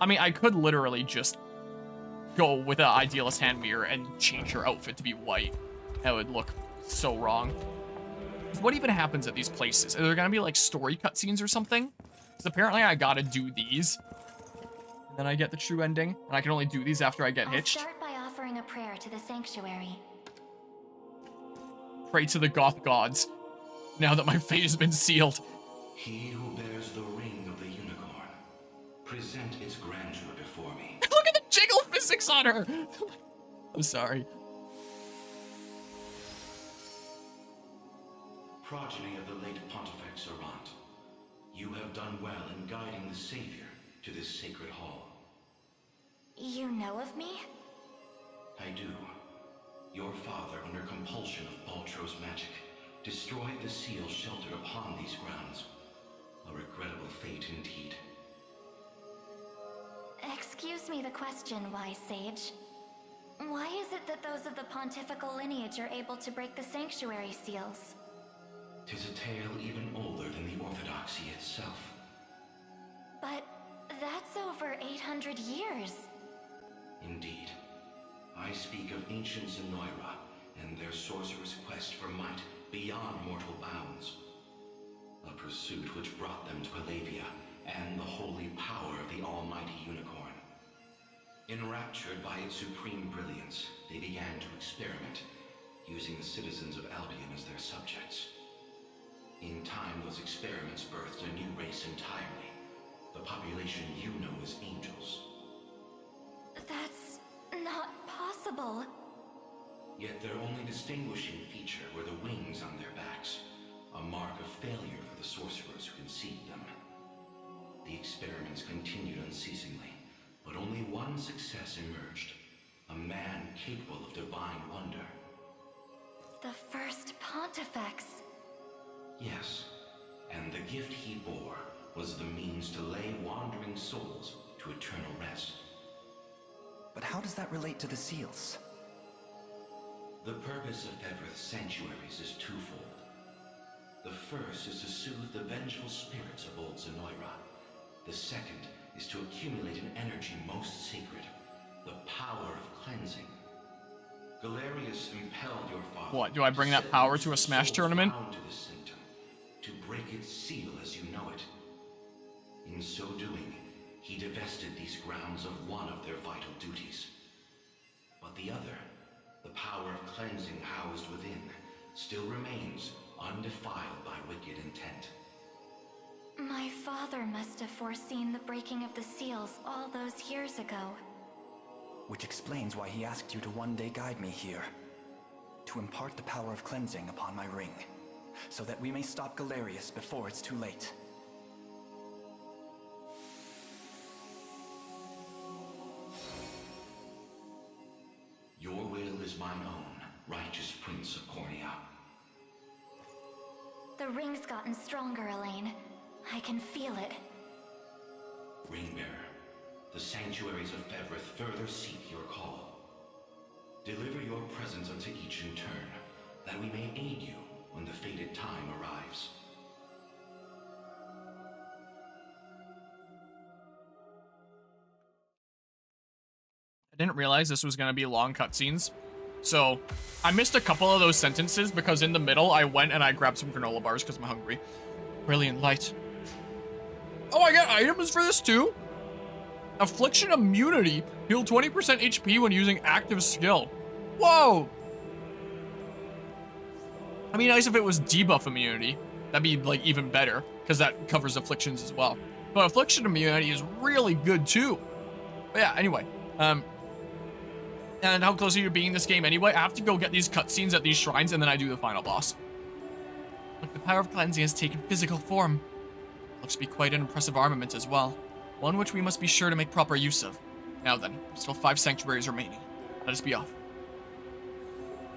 I mean, I could literally just go with an Idealist hand mirror and change her outfit to be white. That would look so wrong. What even happens at these places? Are there gonna be like story cutscenes or something? Because apparently I gotta do these. And then I get the true ending. And I can only do these after I get hitched. I'll start by offering a prayer to the sanctuary. Pray to the goth gods. Now that my fate has been sealed. He who bears the ring of the unicorn, present its grandeur before me. Look at the jiggle physics on her! I'm sorry. Progeny of the late Pontifex Zenoiran, you have done well in guiding the Savior to this sacred hall. You know of me? I do. Your father, under compulsion of Baltro's magic, destroyed the seal sheltered upon these grounds. A regrettable fate indeed. Excuse me the question, wise sage. Why is it that those of the pontifical lineage are able to break the sanctuary seals? 'Tis a tale even older than the orthodoxy itself. But that's over 800 years. Indeed. I speak of ancient Zenoiran and their sorcerer's quest for might beyond mortal bounds. A pursuit which brought them to Palavia and the holy power of the almighty unicorn. Enraptured by its supreme brilliance, they began to experiment, using the citizens of Albion as their subjects. In time, those experiments birthed a new race entirely. The population you know as angels. That's not possible. Yet their only distinguishing feature were the wings on their backs, a mark of failure for the sorcerers who conceived them. The experiments continued unceasingly, but only one success emerged. A man capable of divine wonder. The first Pontifex. Yes, and the gift he bore was the means to lay wandering souls to eternal rest. But how does that relate to the seals? The purpose of Fevroth's sanctuaries is twofold. The first is to soothe the vengeful spirits of old Zenoiran. The second is to accumulate an energy most sacred, the power of cleansing. Galerius impelled your father. What, do I bring that power to a Smash tournament? To this symptom, to break its seal as you know it. In so doing, he divested these grounds of one of their vital duties. But the other, the power of cleansing housed within, still remains undefiled by wicked intent. My father must have foreseen the breaking of the seals all those years ago. Which explains why he asked you to one day guide me here. To impart the power of cleansing upon my ring, so that we may stop Galerius before it's too late. Your will is mine own, righteous Prince of Cornea. The ring's gotten stronger, Elaine. I can feel it. Ringbearer, the sanctuaries of Fevroth further seek your call. Deliver your presence unto each in turn, that we may aid you when the fated time arrives. I didn't realize this was going to be long cutscenes. So, I missed a couple of those sentences because in the middle I went and I grabbed some granola bars because I'm hungry. Brilliant light. Oh, I got items for this too? Affliction immunity. Heal 20% HP when using active skill. Whoa! I'd be nice if it was debuff immunity. That'd be like even better because that covers afflictions as well. But affliction immunity is really good too. But yeah, anyway. And how close are you to beating this game anyway? I have to go get these cutscenes at these shrines and then I do the final boss. Look, the power of cleansing has taken physical form. Looks to be quite an impressive armament as well. One which we must be sure to make proper use of. Now then, still 5 sanctuaries remaining. Let us be off.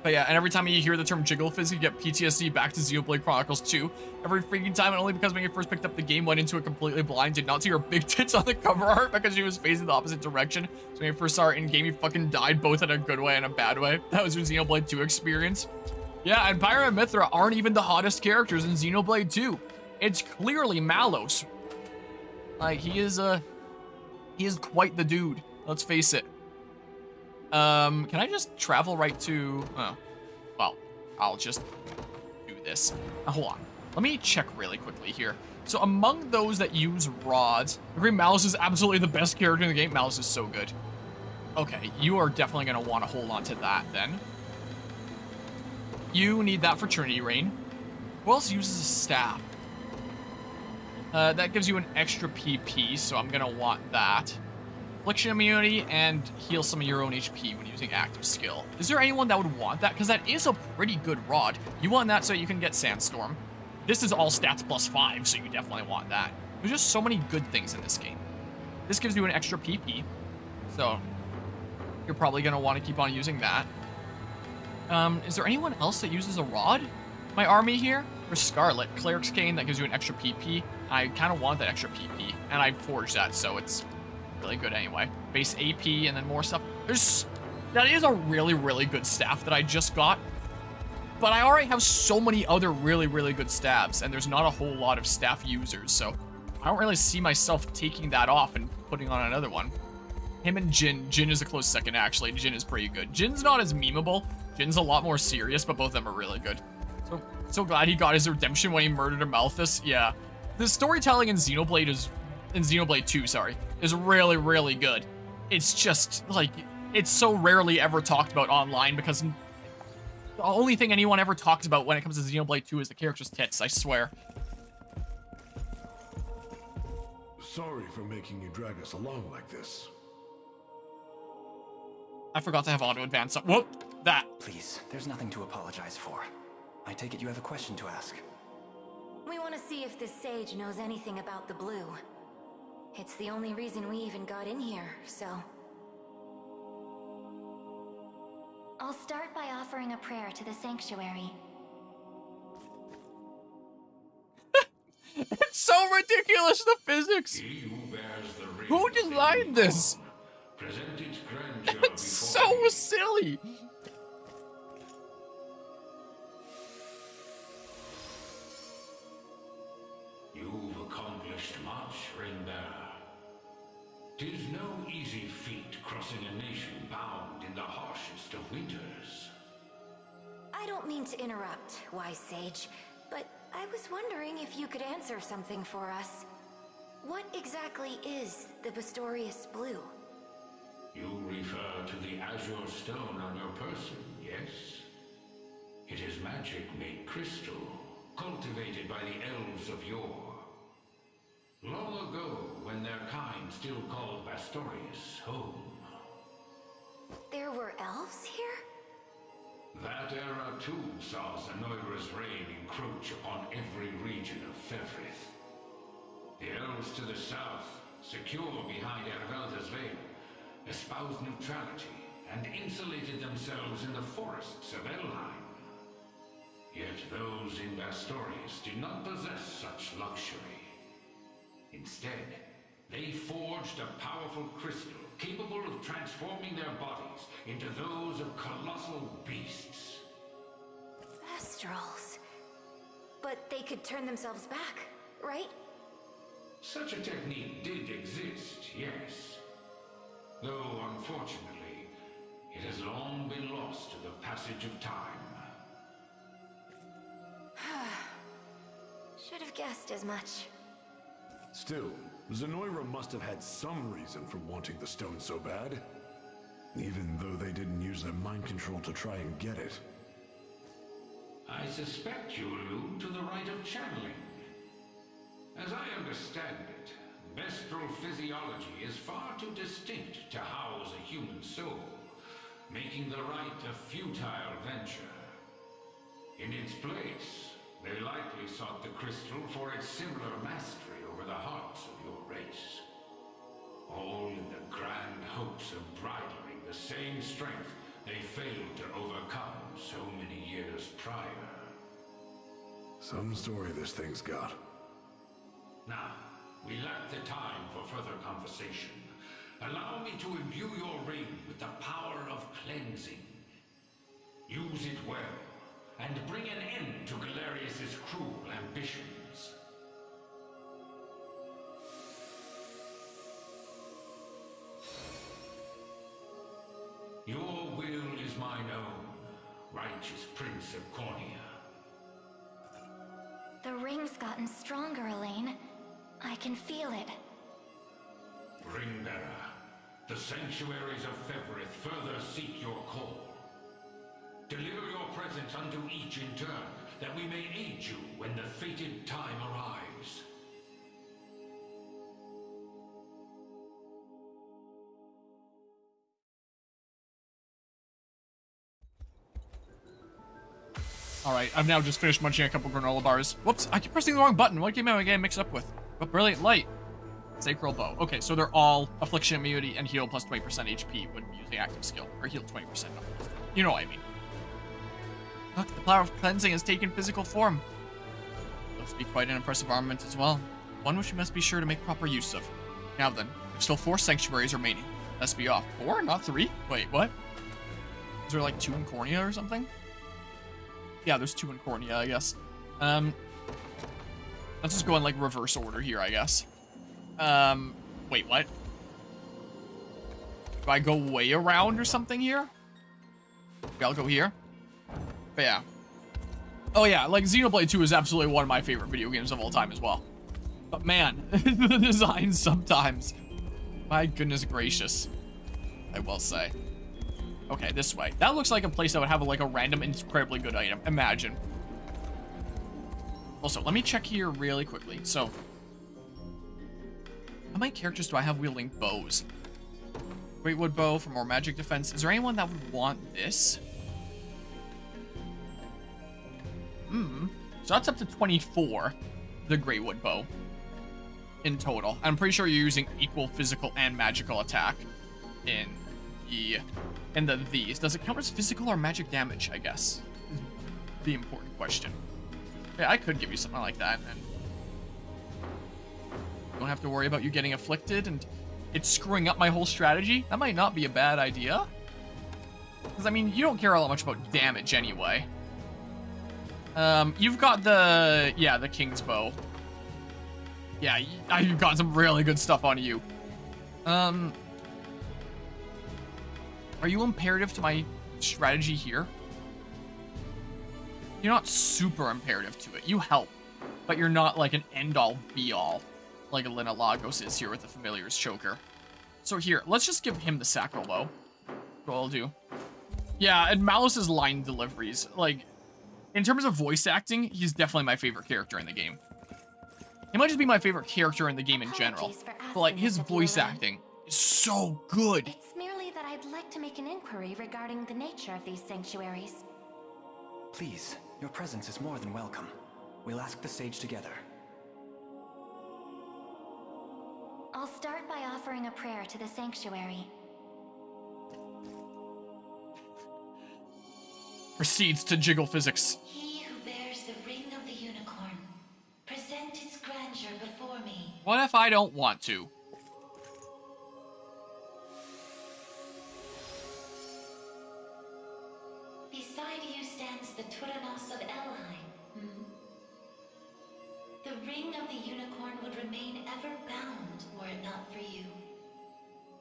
But yeah, and every time you hear the term jiggle fizz, you get PTSD back to Xenoblade Chronicles 2. Every freaking time, and only because when you first picked up the game, went into it completely blind, did not see her big tits on the cover art because she was facing the opposite direction. So when you first saw her in-game, you fucking died, both in a good way and a bad way. That was your Xenoblade 2 experience. Yeah, and Pyra and Mithra aren't even the hottest characters in Xenoblade 2. It's clearly Malos. Like, he He is quite the dude. Let's face it. Can I just travel right to... Oh, well, I'll just do this. Now, hold on. Let me check really quickly here. So among those that use rods, I agree Malice is absolutely the best character in the game. Malice is so good. Okay, you are definitely going to want to hold on to that then. You need that for Trinity Rain. Who else uses a staff? That gives you an extra PP, so I'm going to want that. Affliction immunity and heal some of your own HP when using active skill. Is there anyone that would want that? Because that is a pretty good rod. You want that so you can get Sandstorm. This is all stats +5, so you definitely want that. There's just so many good things in this game. This gives you an extra PP, so you're probably going to want to keep on using that. Is there anyone else that uses a rod? My army here? For Scarlet, Cleric's Cane, that gives you an extra PP. I kind of want that extra PP, and I forged that, so it's really good anyway. Base AP and then more stuff. That is a really, really good staff that I just got. But I already have so many other really, really good staffs, and there's not a whole lot of staff users, so I don't really see myself taking that off and putting on another one. Him and Jin. Jin is a close second, actually. Jin is pretty good. Jin's not as memeable. Jin's a lot more serious, but both of them are really good. So glad he got his redemption when he murdered Amalthus. Yeah. The storytelling in Xenoblade 2, sorry, is really, really good. It's just, like, it's so rarely ever talked about online because the only thing anyone ever talks about when it comes to Xenoblade 2 is the character's tits, I swear. Sorry for making you drag us along like this. I forgot to have auto advance up. Whoop! That. Please, there's nothing to apologize for. I take it you have a question to ask. We want to see if this sage knows anything about the blue. It's the only reason we even got in here, so... I'll start by offering a prayer to the sanctuary. It's so ridiculous, the physics! Who designed this? It's so silly! You've accomplished much, Ringbearer. 'Tis no easy feat crossing a nation bound in the harshest of winters. I don't mean to interrupt, wise sage, but I was wondering if you could answer something for us. What exactly is the Bastorius Blue? You refer to the azure stone on your person, yes? It is magic made crystal, cultivated by the elves of yore. Long ago, when their kind still called Bastorius home. There were elves here? That era too saw Zenoiran's reign encroach upon every region of Fevris. The elves to the south, secure behind Ervelda's veil, espoused neutrality and insulated themselves in the forests of Elheim. Yet those in Bastorius did not possess such luxury. Instead, they forged a powerful crystal capable of transforming their bodies into those of colossal beasts. Astrals. But they could turn themselves back, right? Such a technique did exist, yes. Though, unfortunately, it has long been lost to the passage of time. Should have guessed as much. Still, Zenoiran must have had some reason for wanting the stone so bad. Even though they didn't use their mind control to try and get it. I suspect you allude to the rite of channeling. As I understand it, Bestral physiology is far too distinct to house a human soul, making the rite a futile venture. In its place, they likely sought the crystal for its similar mastery over the hearts of your race. All in the grand hopes of bridling the same strength they failed to overcome so many years prior. Some story this thing's got. Now, we lack the time for further conversation. Allow me to imbue your ring with the power of cleansing. Use it well, and bring an end to Galerius's cruel ambitions. Your will is mine own, righteous Prince of Cornea. The ring's gotten stronger, Elaine. I can feel it. Ringbearer, the sanctuaries of Fevrith further seek your call. Deliver your present unto each in turn, that we may aid you when the fated time arrives. Alright, I've now just finished munching a couple granola bars. Whoops, I keep pressing the wrong button. What game am I getting mixed up with? But Brilliant Light. Sacral Bow. Okay, so they're all Affliction Immunity and heal plus 20% HP when using active skill. Or heal 20%, not plus 20. You know what I mean. Look, the power of cleansing has taken physical form. Looks to be quite an impressive armament as well. One which we must be sure to make proper use of. Now then, there's still 4 sanctuaries remaining. Let's be off. 4, not 3? Wait, what? Is there like 2 in Cornea or something? Yeah, there's 2 in Cornea, I guess. Let's just go in like reverse order here, I guess. Wait, what? Do I go way around or something here? Okay, I'll go here. But yeah. Oh yeah, like Xenoblade 2 is absolutely one of my favorite video games of all time as well. But man, the design sometimes. My goodness gracious. I will say. Okay, this way. That looks like a place that would have like a random incredibly good item. Imagine. Also, let me check here really quickly. So, how many characters do I have wielding bows? Greatwood bow for more magic defense. Is there anyone that would want this? So that's up to 24, the Greatwood bow, in total. I'm pretty sure you're using equal physical and magical attack in these. Does it count as physical or magic damage, I guess? Is the important question. Yeah, I could give you something like that, and you don't have to worry about you getting afflicted and it's screwing up my whole strategy. That might not be a bad idea. Because, I mean, you don't care all that much about damage anyway. You've got the King's Bow. Yeah, you've got some really good stuff on you. Are you imperative to my strategy here? You're not super imperative to it. You help, but you're not like an end-all, be-all, like Elena Lagos is here with the Familiar's Choker. So here, let's just give him the Sacral Bow. That's what I'll do. Yeah, and Malous's line deliveries, like, in terms of voice acting, he's definitely my favorite character in the game. He might just be my favorite character in the game in general, but like his voice acting is so good. It's merely that I'd like to make an inquiry regarding the nature of these sanctuaries. Please, your presence is more than welcome. We'll ask the sage together. I'll start by offering a prayer to the sanctuary. Proceeds to jiggle physics. He who bears the ring of the unicorn, present its grandeur before me. What if I don't want to? Beside you stands the Tyrannos of Elheim. The ring of the unicorn would remain ever bound were it not for you.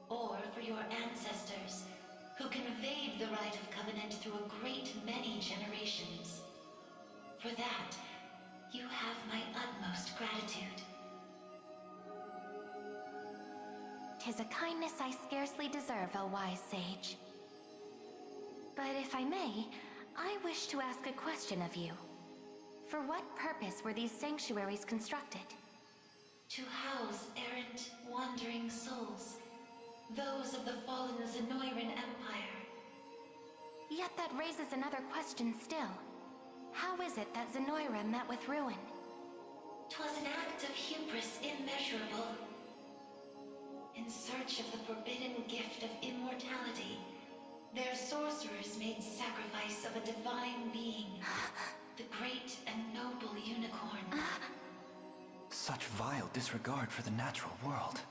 Or for your ancestors, who conveyed the rite of covenant through a great many generations. For that, you have my utmost gratitude. 'Tis a kindness I scarcely deserve, O wise sage. But if I may, I wish to ask a question of you. For what purpose were these sanctuaries constructed? To house errant, wandering souls, those of the fallen Zenoiran Empire. Yet that raises another question still. How is it that Zenoiran met with ruin? 'Twas an act of hubris immeasurable. In search of the forbidden gift of immortality, their sorcerers made sacrifice of a divine being, the great and noble unicorn. Such vile disregard for the natural world.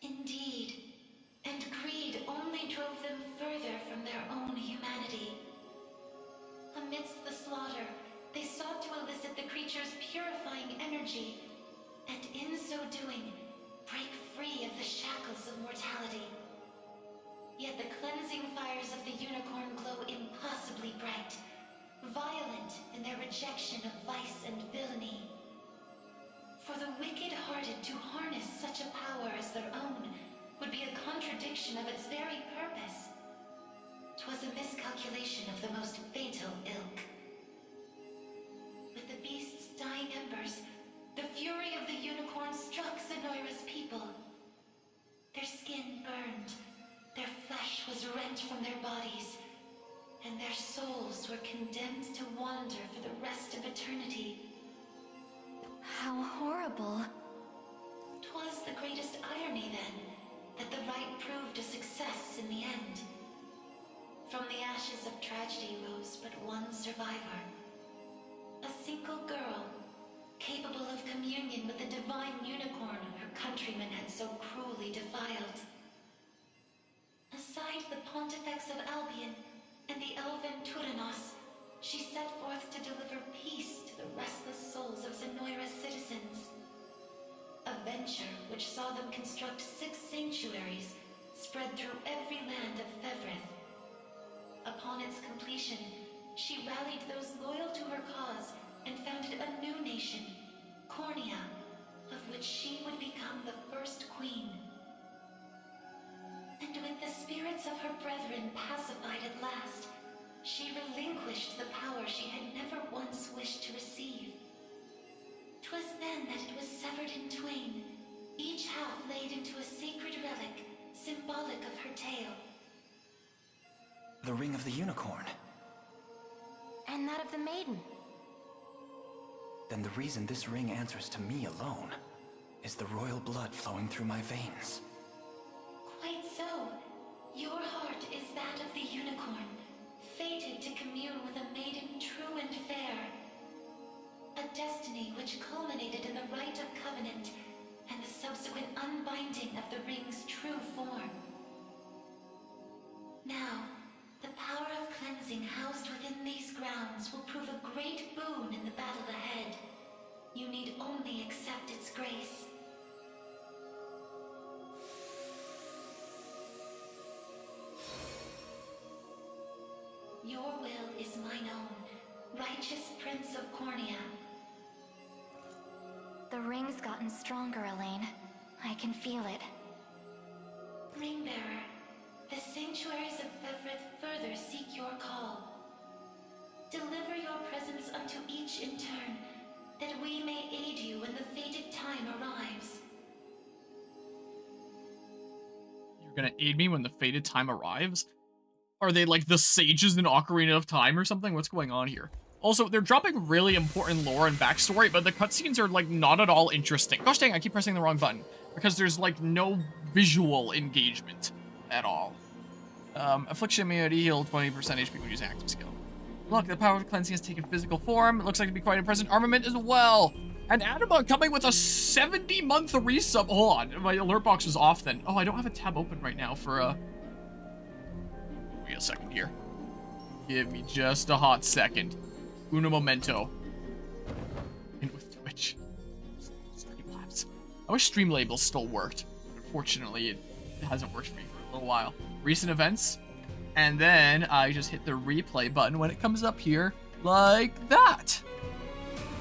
Indeed. And greed only drove them further from their own humanity. Amidst the slaughter, they sought to elicit the creature's purifying energy, and in so doing, break free of the shackles of mortality. Yet the cleansing fire to harness such a power as their own would be a contradiction of its very purpose. 'Twas a miscalculation of the most fatal ilk. With the beast's dying embers, the fury of the unicorn struck Zenoira's people. Their skin burned, their flesh was rent from their bodies, and their souls were condemned to wander for the rest of eternity. How horrible. 'Twas the greatest irony, then, that the right proved a success in the end. From the ashes of tragedy rose but one survivor. A single girl, capable of communion with the divine unicorn her countrymen had so cruelly defiled. Aside the Pontifex of Albion and the elven Turanos, she set forth to deliver peace to the restless souls of Zenoira's citizens. A venture which saw them construct 6 sanctuaries spread through every land of Fevrith. Upon its completion, she rallied those loyal to her cause and founded a new nation, Cornea, of which she would become the first queen. And with the spirits of her brethren pacified at last, she relinquished the power she had never once wished to receive. 'Twas then that it was severed in twain, each half laid into a sacred relic, symbolic of her tale. The ring of the unicorn. And that of the maiden. Then the reason this ring answers to me alone is the royal blood flowing through my veins. Quite so. Your heart is that of the unicorn, fated to commune with a maiden true and fair. A destiny which culminated in the rite of covenant and the subsequent unbinding of the ring's true form. Now, the power of cleansing housed within these grounds will prove a great boon in the battle ahead. You need only accept its grace. Your will is mine own, righteous Prince of Cornea. The ring's gotten stronger, Elaine. I can feel it. Ringbearer, the sanctuaries of Fevrith further seek your call. Deliver your presence unto each in turn, that we may aid you when the fated time arrives. You're gonna aid me when the fated time arrives? Are they like the sages in Ocarina of Time or something? What's going on here? Also, they're dropping really important lore and backstory, but the cutscenes are like not at all interesting. Gosh dang, I keep pressing the wrong button. Because there's like no visual engagement at all. Affliction immunity, heal 20% HP when using active skill. Look, the power of cleansing has taken physical form. It looks like to be quite a present armament as well. And Anima coming with a 70-month resub. Hold on, my alert box was off then. Oh, I don't have a tab open right now for Wait a second here. Give me just a hot second. Uno momento. And with Twitch. Streamlabs. I wish Streamlabels still worked. Unfortunately, it hasn't worked for me for a little while. Recent events. And then I just hit the replay button when it comes up here like that.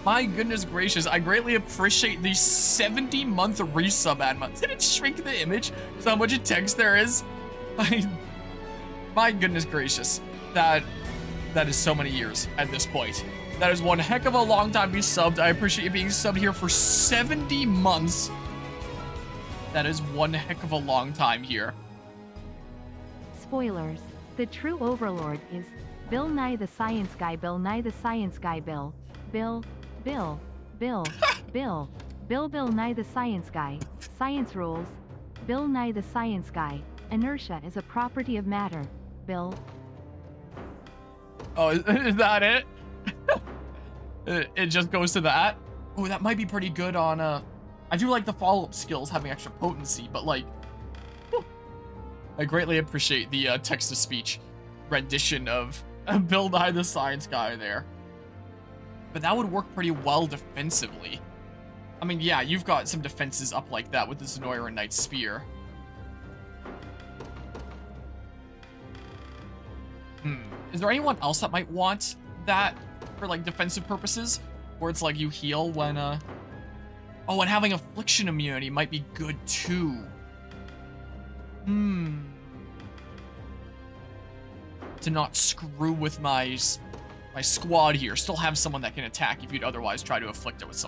My goodness gracious, I greatly appreciate the 70-month resub ad month. Did it shrink the image? Is how much text there is? My goodness gracious. That is so many years at this point. That is one heck of a long time to be subbed. I appreciate you being subbed here for 70 months. That is one heck of a long time here. Spoilers. The true Overlord is Bill Nye the Science Guy. Bill Nye the Science Guy. Bill Nye the Science Guy. Science rules. Bill Nye the Science Guy. Inertia is a property of matter. Bill. Oh, is that it? It just goes to that? Oh, that might be pretty good on, I do like the follow-up skills having extra potency, but like, I greatly appreciate the text-to-speech rendition of Bill Nye the Science Guy there. But that would work pretty well defensively. I mean, yeah, you've got some defenses up like that with the Zenoiran Knight's Spear. Is there anyone else that might want that for, like, defensive purposes? Where it's like you heal when, Oh, and having affliction immunity might be good too. To not screw with my squad here. Still have someone that can attack if you'd otherwise try to afflict us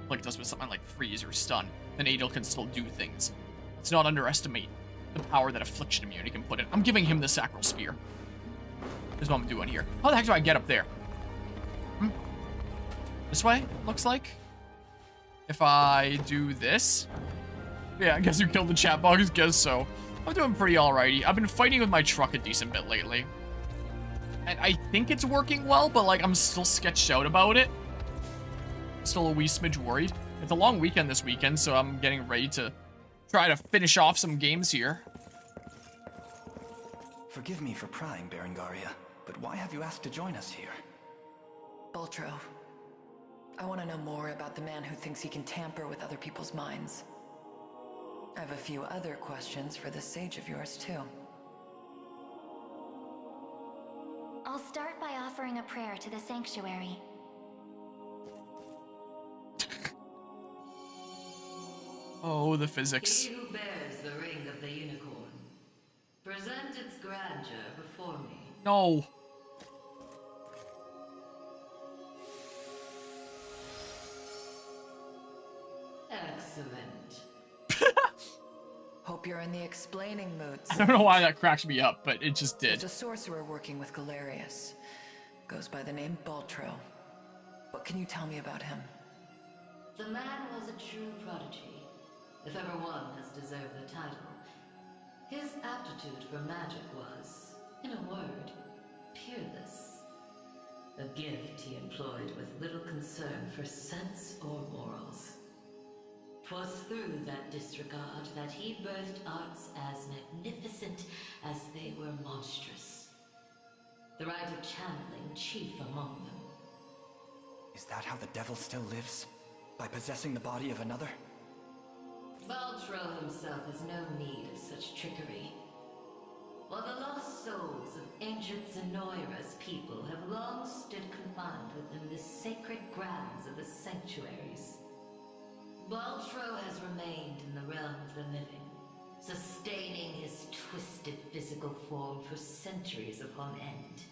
with something like freeze or stun. Then Adel can still do things. Let's not underestimate the power that affliction immunity can put in. I'm giving him the sacral spear. Is what I'm doing here. How the heck do I get up there? This way, looks like. If I do this. Yeah, I guess you killed the chat box. Guess so. I'm doing pretty alrighty. I've been fighting with my truck a decent bit lately. And I think it's working well, but like I'm still sketched out about it. Still a wee smidge worried. It's a long weekend this weekend, so I'm getting ready to try to finish off some games here. Forgive me for prying, Berengaria, but why have you asked to join us here? Baltro, I want to know more about the man who thinks he can tamper with other people's minds. I have a few other questions for this sage of yours, too. I'll start by offering a prayer to the sanctuary. Oh, the physics. He who bears the ring of the unicorn, present its grandeur before me. No. Excellent. Hope you're in the explaining mood. I don't know why that cracks me up, but it just did. There's a sorcerer working with Galerius. Goes by the name Baltro. What can you tell me about him? The man was a true prodigy, if ever one has deserved the title. His aptitude for magic was, in a word, peerless. A gift he employed with little concern for sense or morals. 'Twas through that disregard that he birthed arts as magnificent as they were monstrous. The rite of channeling chief among them. Is that how the devil still lives? By possessing the body of another? Baltro himself has no need of such trickery. While the lost souls of ancient Zenoiran's people have long stood confined within the sacred grounds of the sanctuaries, Baltro has remained in the realm of the living, sustaining his twisted physical form for centuries upon end.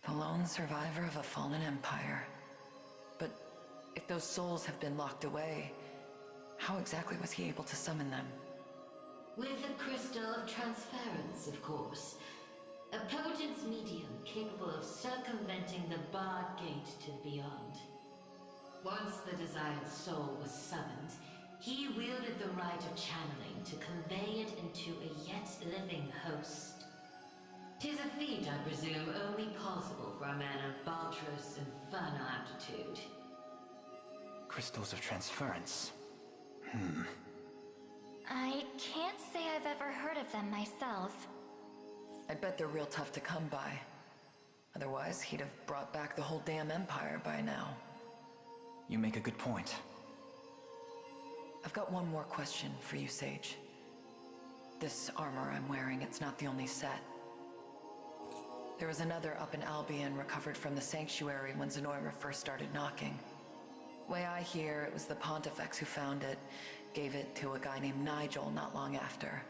The lone survivor of a fallen empire. But if those souls have been locked away, how exactly was he able to summon them? With a crystal of transference, of course. A potent medium capable of circumventing the barred gate to the beyond. Once the desired soul was summoned, he wielded the rite of channeling to convey it into a yet living host. 'Tis a feat, I presume, only possible for a man of Baltro's infernal aptitude. Crystals of transference. I can't say I've ever heard of them myself. I bet they're real tough to come by. Otherwise, he'd have brought back the whole damn empire by now. You make a good point. I've got one more question for you, Sage. This armor I'm wearing, it's not the only set. There was another up in Albion recovered from the sanctuary when Zenoiran first started knocking. Way I hear, it was the Pontifex who found it, gave it to a guy named Nigel not long after.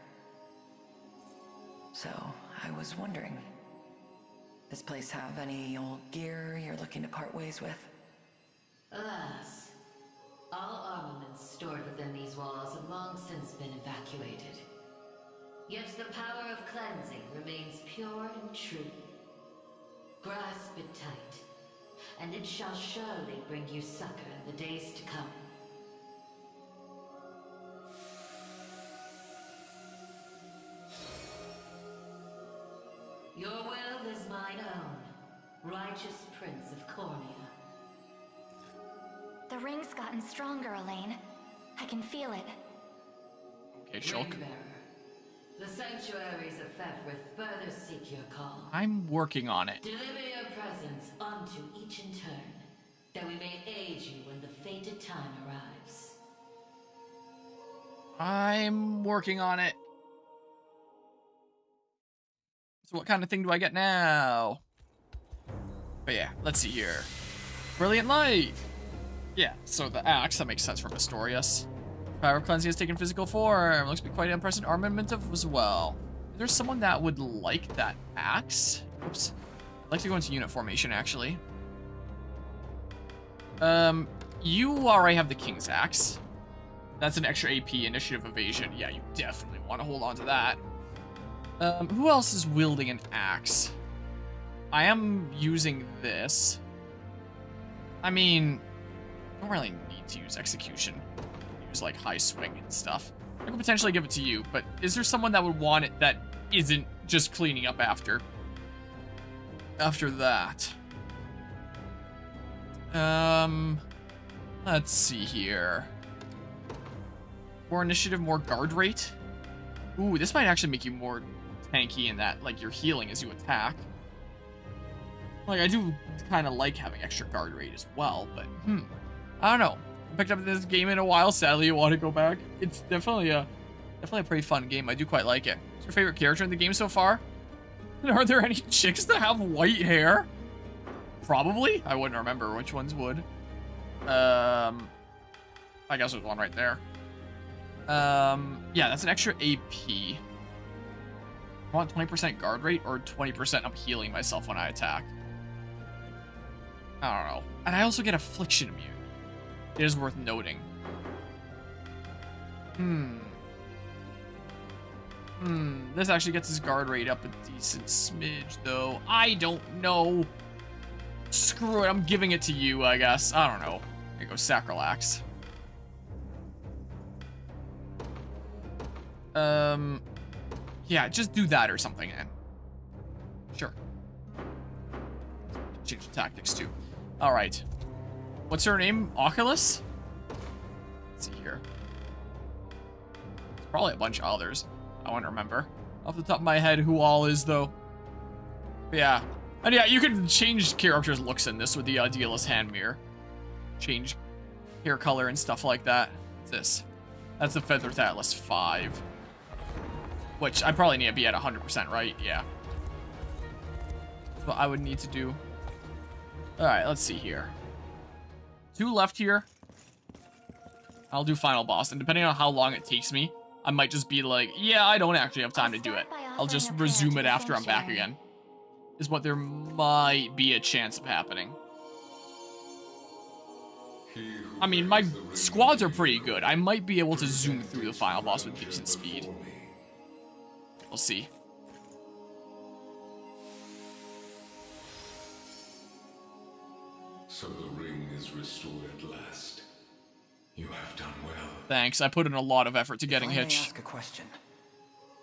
So, I was wondering, this place have any old gear you're looking to part ways with? Alas, all armaments stored within these walls have long since been evacuated. Yet the power of cleansing remains pure and true. Grasp it tight, and it shall surely bring you succor in the days to come. Your will is mine own, righteous Prince of Cornea. The ring's gotten stronger, Elaine. I can feel it. Okay, Shulk. Ringbearer, the sanctuaries of Fefrith further seek your call. I'm working on it. Deliver your presence unto each in turn, that we may aid you when the fated time arrives. I'm working on it. So what kind of thing do I get now? But yeah, let's see here. Brilliant light. Yeah, so the axe, that makes sense for Pistorius. Power of cleansing has taken physical form. Looks to be quite an impressive armament as well. Is there someone that would like that axe? Oops. I'd like to go into unit formation, actually. You already have the King's Axe. That's an extra AP initiative evasion. Yeah, you definitely want to hold on to that. Who else is wielding an axe? I am using this. I mean, I don't really need to use execution. Use like high swing and stuff. I could potentially give it to you, but is there someone that would want it that isn't just cleaning up after that? Let's see here. More initiative, more guard rate. Ooh, this might actually make you more tanky in that, like, you're healing as you attack. Like, I do kind of like having extra guard rate as well, but, I don't know. I picked up this game in a while, sadly, you want to go back. It's definitely a pretty fun game. I do quite like it. What's your favorite character in the game so far? And are there any chicks that have white hair? Probably. I wouldn't remember which ones would. I guess there's one right there. Yeah, that's an extra AP. I want 20% guard rate or 20% up healing myself when I attack. I don't know. And I also get affliction immunity. It is worth noting. This actually gets his guard rate up a decent smidge, though. I don't know. Screw it, I'm giving it to you, I guess. I don't know. Here you go, Sacrolax. Yeah, just do that or something, then. Sure. Change the tactics, too. Alright. What's her name? Oculus? Let's see here. There's probably a bunch of others. I won't remember. Off the top of my head who all is, though. But yeah. And yeah, you can change characters' looks in this with the Idealist hand mirror. Change hair color and stuff like that. What's this? That's the Feathered Atlas 5. Which I probably need to be at 100%, right? Yeah. That's what I would need to do. Alright, let's see here. 2 left here. I'll do final boss, and depending on how long it takes me, I might just be like, yeah, I don't actually have time to do it. I'll just resume it after I'm back again. Is what there might be a chance of happening. I mean, my squads are pretty good. I might be able to zoom through the final boss with decent speed. We'll see. So the ring is restored at last. You have done well. Thanks. I put in a lot of effort to getting If I may Hitch. ask a question.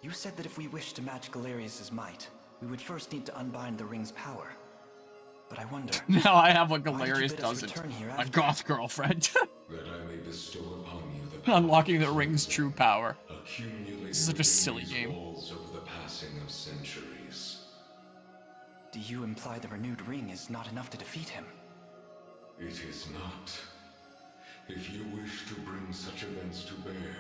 You said that if we wish to match Galerius's might, we would first need to unbind the ring's power. But I wonder. Now I have what why did you Galerius bid us doesn't. return here My after? goth girlfriend. That I may bestow upon you the power Unlocking the ring's true power. accumulated This is such a silly within these game. walls over the passing of centuries. Do you imply the renewed ring is not enough to defeat him? It is not. If you wish to bring such events to bear,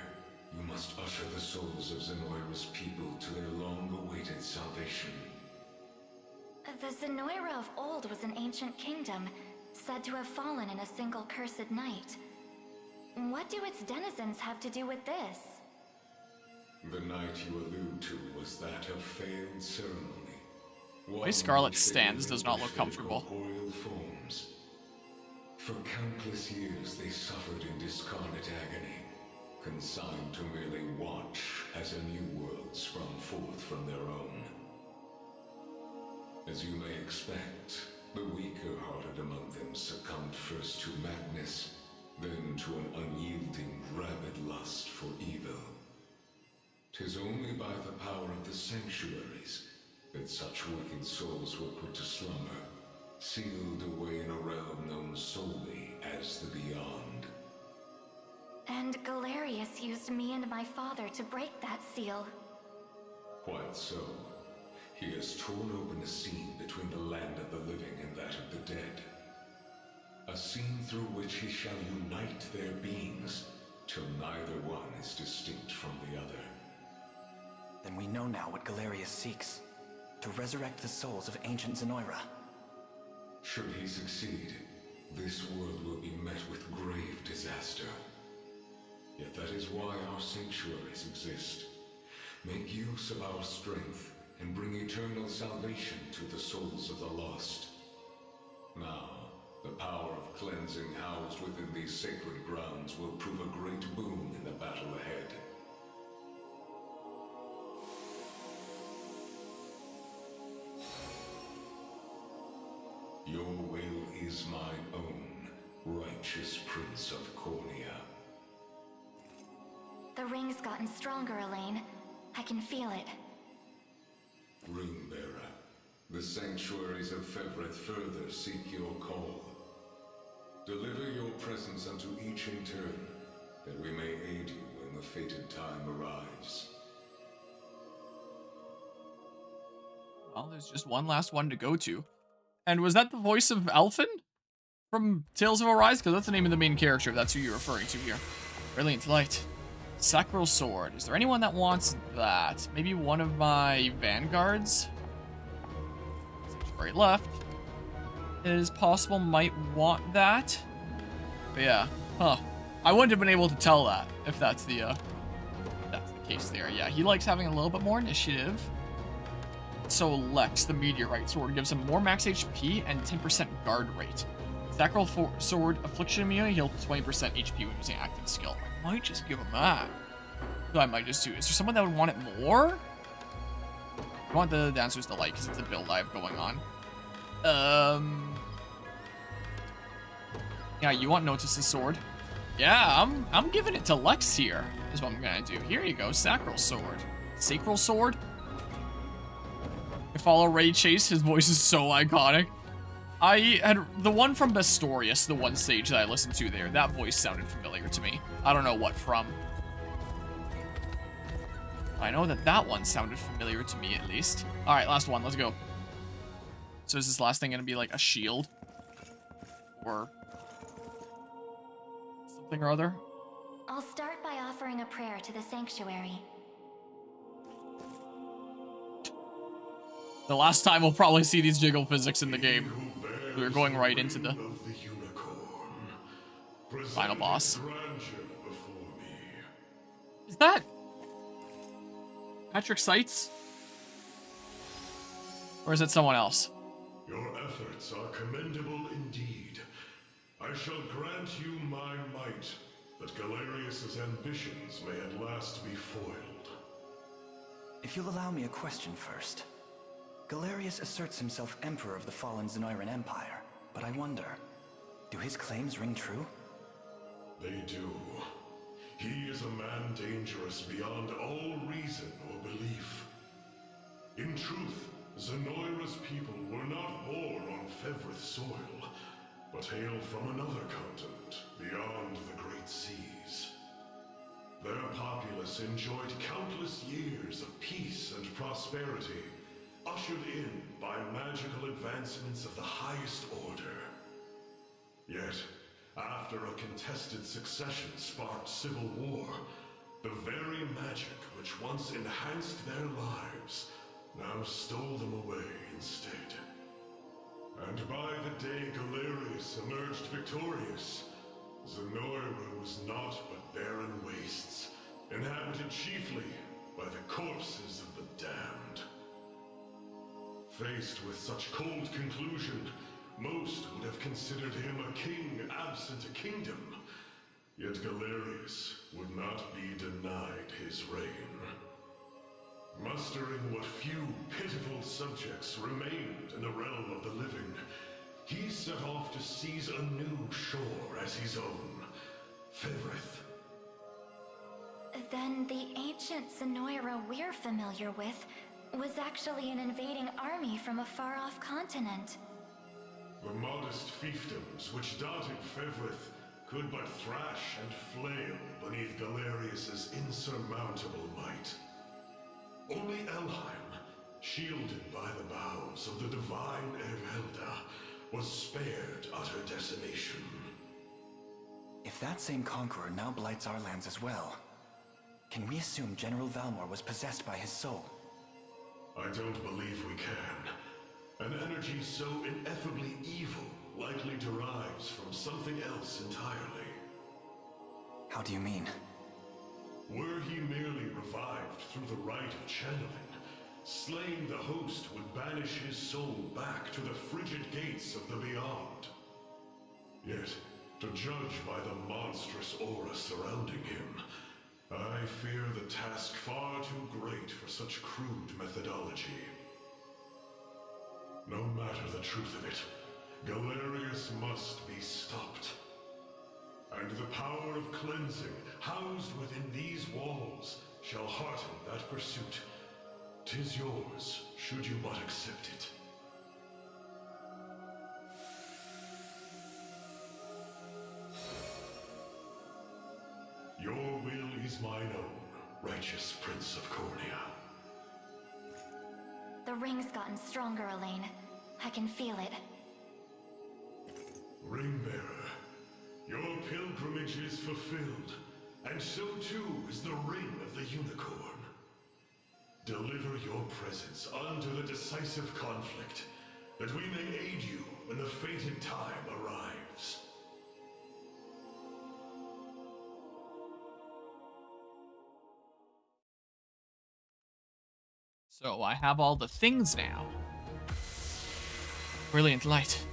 you must usher the souls of Zenoiran's people to their long-awaited salvation. The Zenoira of old was an ancient kingdom, said to have fallen in a single cursed night. What do its denizens have to do with this? The night you allude to was that of failed ceremony. The way Scarlet stands does not look comfortable. Corporeal forms. For countless years they suffered in discarnate agony, consigned to merely watch as a new world sprung forth from their own. As you may expect, the weaker-hearted among them succumbed first to madness, then to an unyielding, rabid lust for evil. 'Tis only by the power of the sanctuaries that such wicked souls were put to slumber, sealed away in a realm known solely as the Beyond. And Galerius used me and my father to break that seal. Quite so. He has torn open a seam between the land of the living and that of the dead. A seam through which he shall unite their beings, till neither one is distinct from the other. Then we know now what Galerius seeks. To resurrect the souls of ancient Zenoira. Should he succeed, this world will be met with grave disaster. Yet that is why our sanctuaries exist. Make use of our strength and bring eternal salvation to the souls of the lost. Now, the power of cleansing housed within these sacred grounds will prove a great boon in the battle ahead. Your will is mine own, righteous Prince of Cornea. The ring's gotten stronger, Elaine. I can feel it. Runebearer, the sanctuaries of Fevrith further seek your call. Deliver your presence unto each in turn, that we may aid you when the fated time arrives. Well, there's just one last one to go to. And was that the voice of Elfin from Tales of Arise? Because that's the name of the main character. That's who you're referring to here. Brilliant Light. Sacral Sword. Is there anyone that wants that? Maybe one of my vanguards? Right left. It is possible might want that. But yeah. Huh. I wouldn't have been able to tell that if that's the case there. Yeah, he likes having a little bit more initiative. So Lex, the Meteorite Sword, gives him more max HP and 10% guard rate. Sacral Sword, Affliction Immunity, heal 20% HP when using active skill. I might just give him that. So I might just do. Is there someone that would want it more? I want the Dancer's Delight because it's a build I have going on. Yeah, you want Notice's Sword? Yeah, I'm giving it to Lex here. Is what I'm gonna do. Here you go, Sacral Sword. Sacral Sword? I follow Ray Chase, his voice is so iconic. I had the one from Bestorius, the one sage that I listened to there. That voice sounded familiar to me. I don't know what from. I know that that one sounded familiar to me at least. All right, last one, let's go. So is this last thing gonna be like a shield? Or something or other? I'll start by offering a prayer to the sanctuary. The last time we'll probably see these jiggle physics in the game. We're going right into the final boss. Is that Patrick Seitz? Or is it someone else? Your efforts are commendable indeed. I shall grant you my might, that Galerius's ambitions may at last be foiled. If you'll allow me a question first. Galerius asserts himself Emperor of the fallen Zenoiran Empire, but I wonder, do his claims ring true? They do. He is a man dangerous beyond all reason or belief. In truth, Zenoira's people were not born on Fevrith soil, but hail from another continent, beyond the Great Seas. Their populace enjoyed countless years of peace and prosperity, ushered in by magical advancements of the highest order. Yet, after a contested succession sparked civil war, the very magic which once enhanced their lives now stole them away instead. And by the day Galerius emerged victorious, Zenoira was naught but barren wastes, inhabited chiefly by the corpses of the damned. Faced with such cold conclusion, most would have considered him a king absent a kingdom. Yet Galerius would not be denied his reign. Mustering what few pitiful subjects remained in the realm of the living, he set off to seize a new shore as his own, Fevrith. Then the ancient Zenoira we're familiar with was actually an invading army from a far-off continent. The modest fiefdoms which dotted Fevrith could but thrash and flail beneath Galerius's insurmountable might. Only Elheim, shielded by the boughs of the divine Erelda, was spared utter decimation. If that same conqueror now blights our lands as well, can we assume General Valmor was possessed by his soul? I don't believe we can. An energy so ineffably evil likely derives from something else entirely. How do you mean? Were he merely revived through the rite of channeling, slaying the host would banish his soul back to the frigid gates of the beyond. Yet, to judge by the monstrous aura surrounding him, I fear the task far too great for such crude methodology. No matter the truth of it, Galerius must be stopped. And the power of cleansing housed within these walls shall hearten that pursuit. 'Tis yours, should you but accept it. Your will is mine own, righteous Prince of Cornea. The ring's gotten stronger, Elaine. I can feel it. Ringbearer, your pilgrimage is fulfilled, and so too is the ring of the unicorn. Deliver your presence unto the decisive conflict, that we may aid you when the fated time arrives. So I have all the things now. Brilliant light.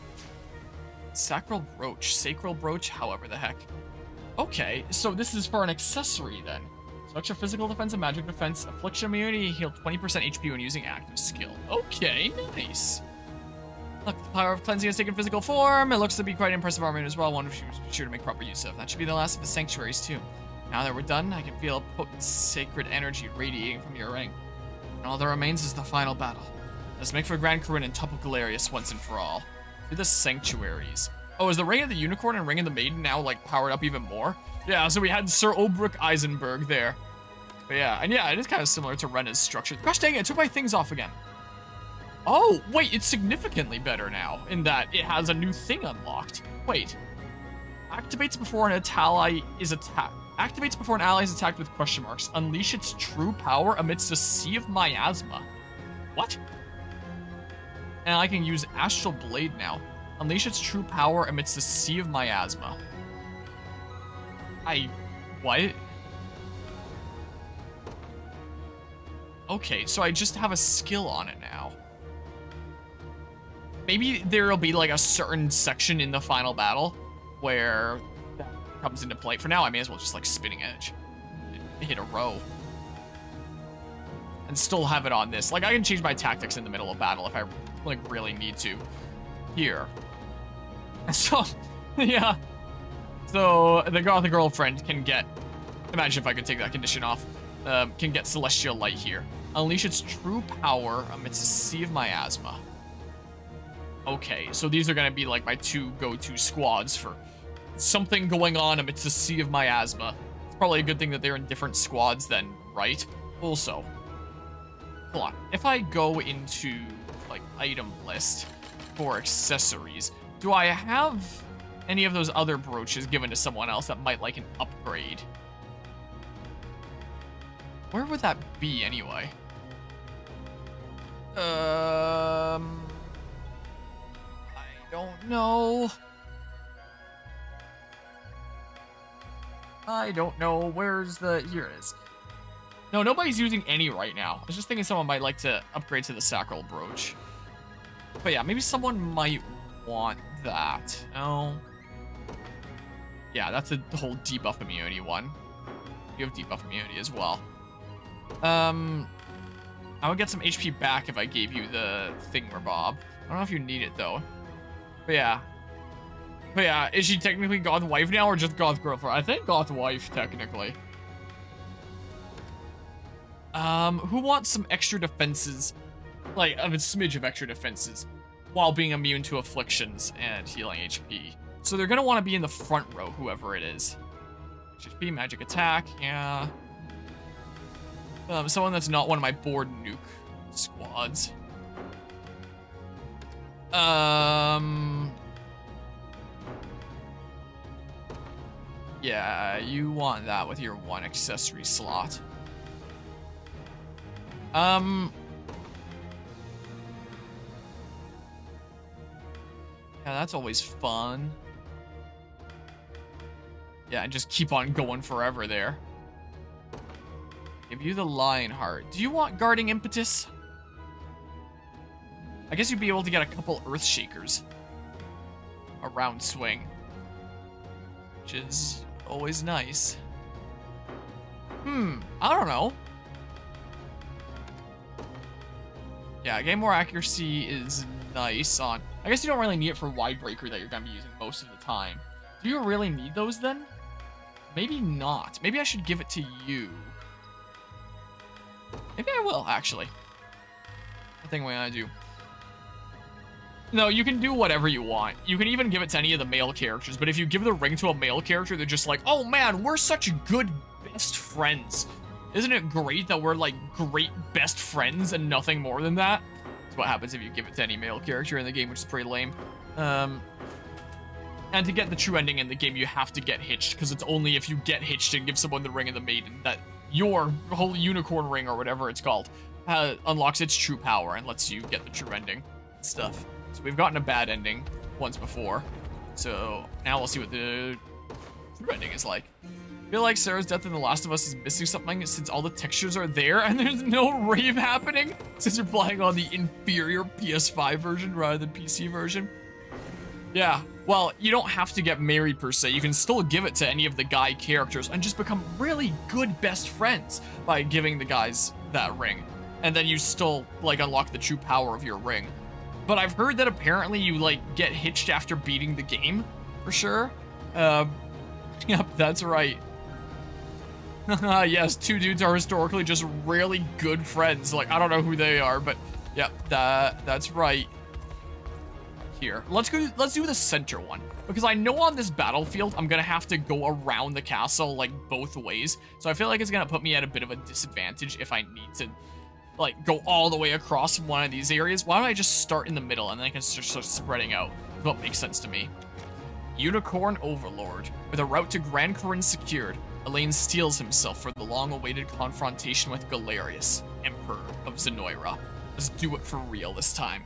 Sacral brooch, however the heck. Okay, so this is for an accessory then. So extra physical defense and magic defense. Affliction immunity, heal 20% HP when using active skill. Okay, nice. Look, the power of cleansing has taken physical form. It looks to be quite impressive armor as well, one which we should be sure to make proper use of. That should be the last of the sanctuaries too. Now that we're done, I can feel a potent sacred energy radiating from your ring. And all that remains is the final battle. Let's make for Grand Corinne and topple Galerius once and for all. Do the sanctuaries. Oh, is the Ring of the Unicorn and Ring of the Maiden now, like, powered up even more? Yeah, so we had Sir Obrook Eisenberg there. But yeah, and yeah, it is kind of similar to Rena's structure. Gosh dang it, I took my things off again. Oh, wait, it's significantly better now, in that it has a new thing unlocked. Wait. Activates before an ally is attacked. Activates before an ally is attacked with question marks. Unleash its true power amidst a sea of miasma. What? And I can use Astral Blade now. Unleash its true power amidst a sea of miasma. What? Okay, so I just have a skill on it now. Maybe there'll be like a certain section in the final battle where that comes into play. For now, I may as well just like Spinning Edge. Hit a row. And still have it on this. Like, I can change my tactics in the middle of battle if I like really need to. Here. So, yeah. So, the Gothic Girlfriend can get... Imagine if I could take that condition off. Can get Celestial Light here. Unleash its true power amidst a sea of miasma. Okay, so these are going to be like my two go-to squads for something going on amidst a sea of miasma. It's probably a good thing that they're in different squads then, right? Also, hold on. If I go into, like, item list for accessories, do I have any of those other brooches given to someone else that might like an upgrade? Where would that be anyway? I don't know. I don't know. Where's the... Here it is. No, nobody's using any right now. I was just thinking someone might like to upgrade to the Sacral Brooch. But yeah, maybe someone might want that. Oh. Yeah, that's a whole debuff immunity one. You have debuff immunity as well. I would get some HP back if I gave you the thingamabob. I don't know if you need it though. But yeah. But yeah, is she technically Goth Wife now or just Goth Girlfriend? I think Goth Wife, technically. Who wants some extra defenses? Like, a smidge of extra defenses while being immune to afflictions and healing HP. So they're gonna want to be in the front row, whoever it is. HP, magic attack, yeah. Someone that's not one of my board nuke squads. Yeah, you want that with your one accessory slot. Yeah, that's always fun. Yeah, and just keep on going forever there. Give you the Lion Heart. Do you want Guarding Impetus? I guess you'd be able to get a couple Earth Shakers. A round swing. Which is always nice. I don't know. Yeah, Game More Accuracy is nice on... I guess you don't really need it for Widebreaker that you're going to be using most of the time. Do you really need those then? Maybe not. Maybe I should give it to you. Maybe I will, actually. I think what I'm gonna do. No, you can do whatever you want. You can even give it to any of the male characters, but if you give the ring to a male character, they're just like, oh man, we're such good best friends. Isn't it great that we're like great best friends and nothing more than that? That's what happens if you give it to any male character in the game, which is pretty lame. And to get the true ending in the game, you have to get hitched, because it's only if you get hitched and give someone the Ring of the Maiden that your whole unicorn ring, or whatever it's called, unlocks its true power and lets you get the true ending and stuff. So we've gotten a bad ending once before. So now we'll see what the true ending is like. I feel like Sarah's death in The Last of Us is missing something since all the textures are there and there's no rave happening since you're playing on the inferior PS5 version rather than PC version. Yeah, well, you don't have to get married per se. You can still give it to any of the guy characters and just become really good best friends by giving the guys that ring. And then you still, like, unlock the true power of your ring. But I've heard that apparently you, like, get hitched after beating the game, for sure. Yep, that's right. Yes, two dudes are historically just really good friends. Like, I don't know who they are, but yep, that's right. Here, let's do the center one, because I know on this battlefield I'm gonna have to go around the castle like both ways, so I feel like it's gonna put me at a bit of a disadvantage if I need to like go all the way across one of these areas. Why don't I just start in the middle and then I can just start spreading out? What makes sense to me. Unicorn Overlord. With a route to Grand Corrin secured, Elaine steels himself for the long-awaited confrontation with Galerius, Emperor of Zenoiran. Let's do it for real this time.